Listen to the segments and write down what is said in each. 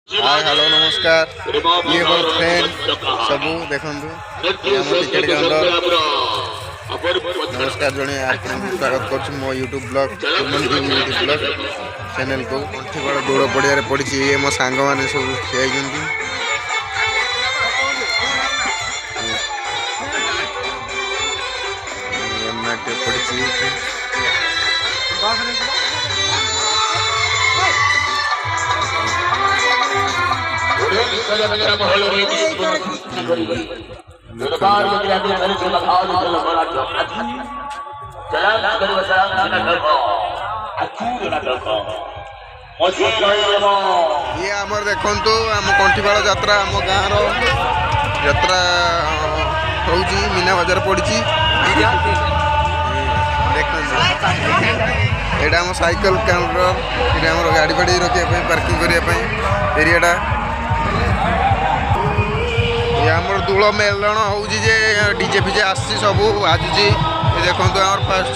Hi hello नमस्कार ये more friend सबू देखंतु हम टिकेट काउंटर नमस्कार जने आपन स्वागत करछु मो YouTube blog Suman ji YouTube blog channel को कंठीबड़ दौड़ पड़िया रे पड़ी ये मो सांग माने सब खेय जंती ये मैट पड़ी ये आमर देखंतु आम कंठीपाड़ यात्रा आम गाँव यात्रा होउची मीना बाजार पड़ी एटा आम साइकिल काउंटर ये आम गाड़ी फाड़ी रखा पार्किंग करने एरियाटा ये आमर दूल मेलन होउची जे डीजे फिजे आसी सब बाजुची देखो आम फास्ट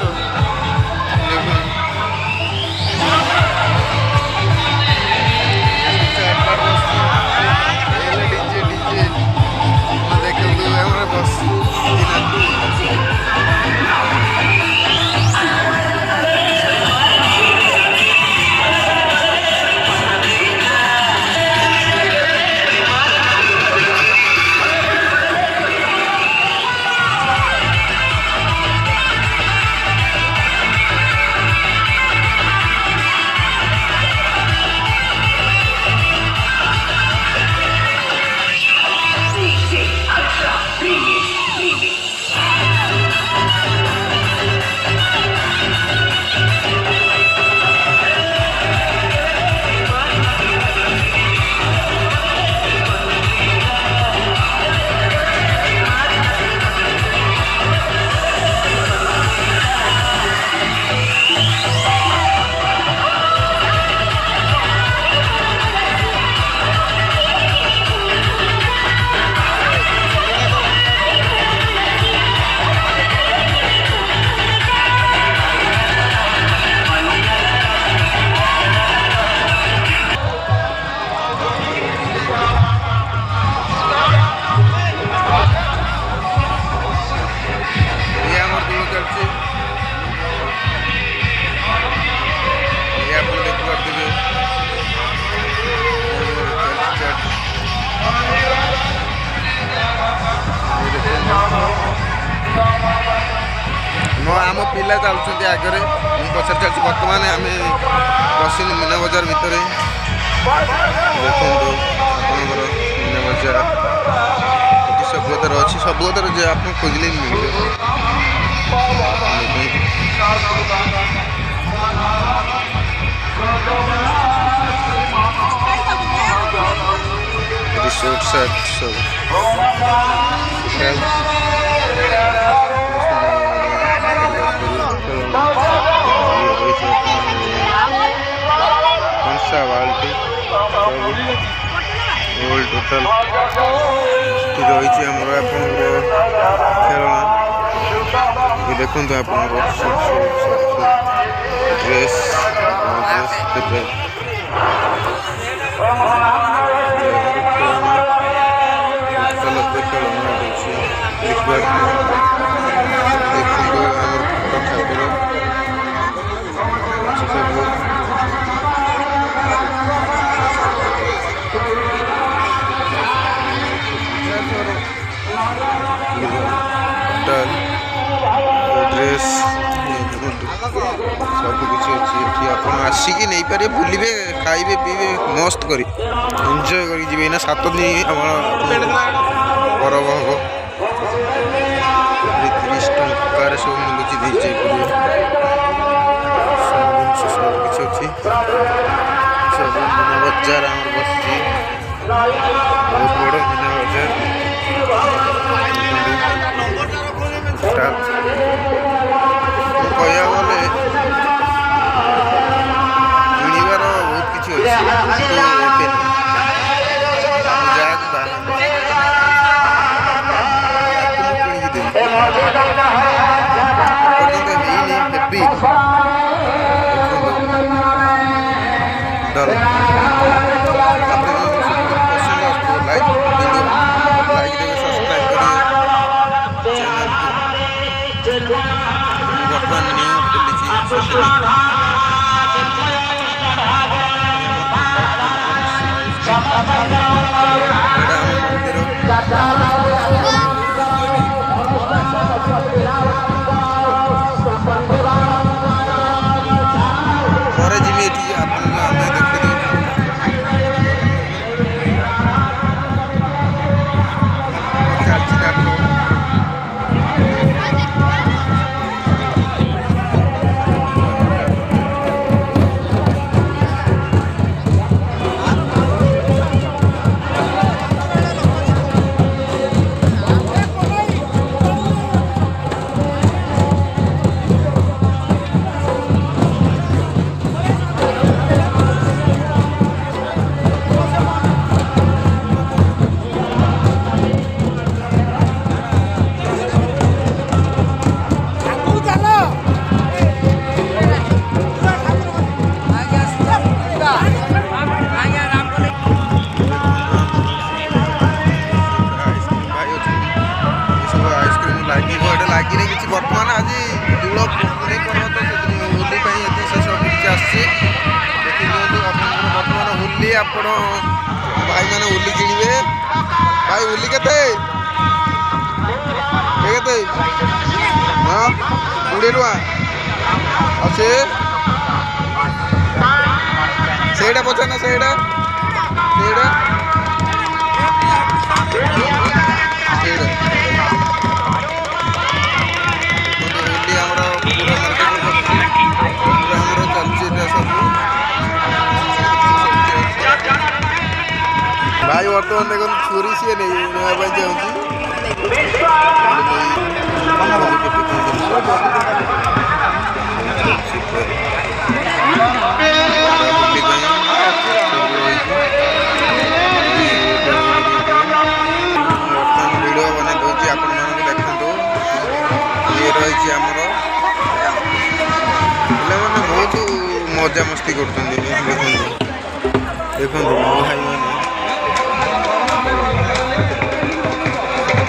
आम पिला चलुँच आगे पचार चलती बर्तमान आम बसिल मीना बजार भितर देखो आपंकर मीना बजार सबुतर अच्छी सबुतर जो आप खोजले मिले रिसोर्ट सेट सब बाल्टी टोटाल रही खेलना ये देखो आप ड्रेस ड्रेस सबकि अच्छी आप आसिक नहीं पारे बुलिबे खाइबे पीबे मस्त करी एंजॉय करी जी ना 7 दिन परब हम 30 टंकार सब मिलूँ जयपुर सबकि अच्छी सब मीना बजार आम बस बहुत बड़ मीना बजार कहया गले किणवार बहुत किसी अच्छी ପରେ ଯିବି ଏଠିକି ଆପଣଙ୍କୁ ଆମେ ଦେଖିଦେବୁ। ଚାଲିଛି ନାଟକ। ଲାଗିନି କିଛି ବର୍ତ୍ତମାନ ଆଜି ଦୋଳ ପୁନେଇ ପର୍ବ ତ ହୋଲି ପାଇଁ ଏତେ ଶେଷ କିଛି ଆସିଛି ଦେଖି ଦିଅନ୍ତୁ ଆପଣଙ୍କର ବର୍ତ୍ତମାନ ହୋଲି ଆପଣ ଭାଇମାନେ ହୋଲି କିଣିବେ। ଭାଇ ହୋଲି କେତେ କେତେ ହଁ 20 ଟଙ୍କା ଆଉ ସେଇଟା ପଚାର ନା ସେଇଟା ସେଇଟା भाई बर्तमान देखो छुरी सी नहीं चाहूँगी वीडियो बना दूसरी आपण मानक देखो ये रही आमर मैंने बहुत मजा मस्ती कर देखो भाई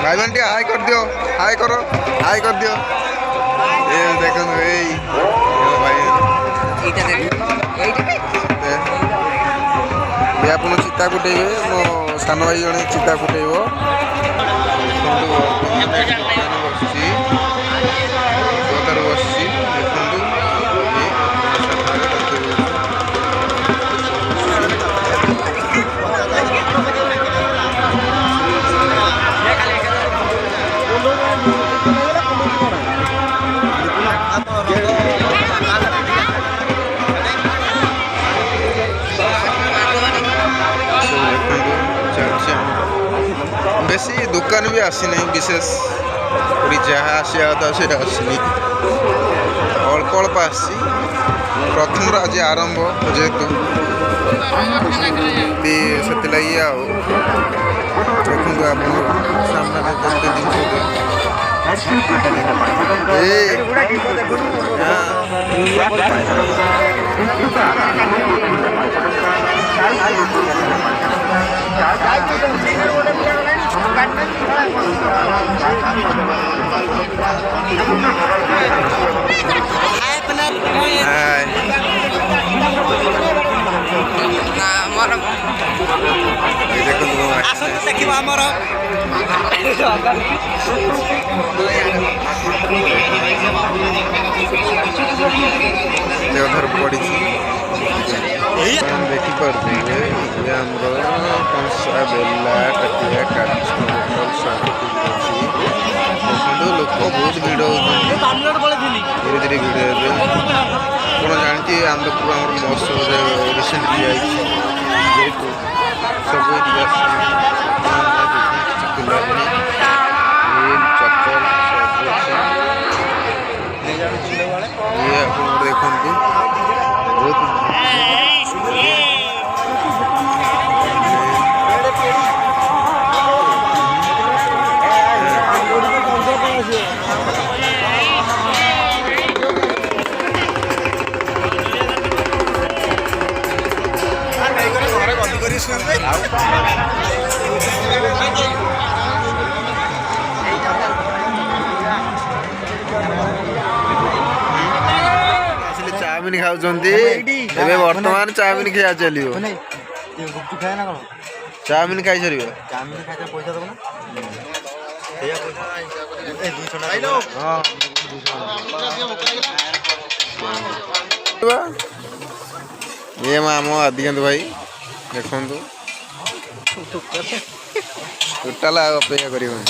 भाई बहन टे हाई कर दियो हाई करो हाई कर दियो ये देखो भाई ये आप चिता कुटेबे मो सान भाई जड़े चिता कुटेब बस बेसी दुकान भी आसी नहीं विशेष जहाँ आसा था से आसनी अल्प अल्प आसी प्रथम आज आरंभ जेहेतु से देखो आप सामने देवधर पड़ी देखिपे कंसा बेला टाटिया काठ लोक बहुत भिड़ धीरे धीरे भिड़ हे आप जानते आंध्रपुर आम महोत्सव रिसेंटली जेहेतु सब चप्पल ये आप देखु बहुत ଚାଉମିନ ଖାଉଛନ୍ତି ଏବେ ବର୍ତ୍ତମାନ ଚାଉମିନ ଖିଆ ଚାଲିବ ଗୁପଚୁପ ଖାଏ ନା କଣ ଚାଉମିନ ଖାଇସାରିବେ ଚାଉମିନ ଖାଇତେ ପଇସା ଦେବ ନା ସେଇଆ ପଇସା ଏ 200 ହଁ ये ଆମ ଆଦିକାନ୍ତ ଭାଇ ଦେଖନ୍ତୁ ଟୋଟାଲ ଅପେକ୍ଷା କରିବନି।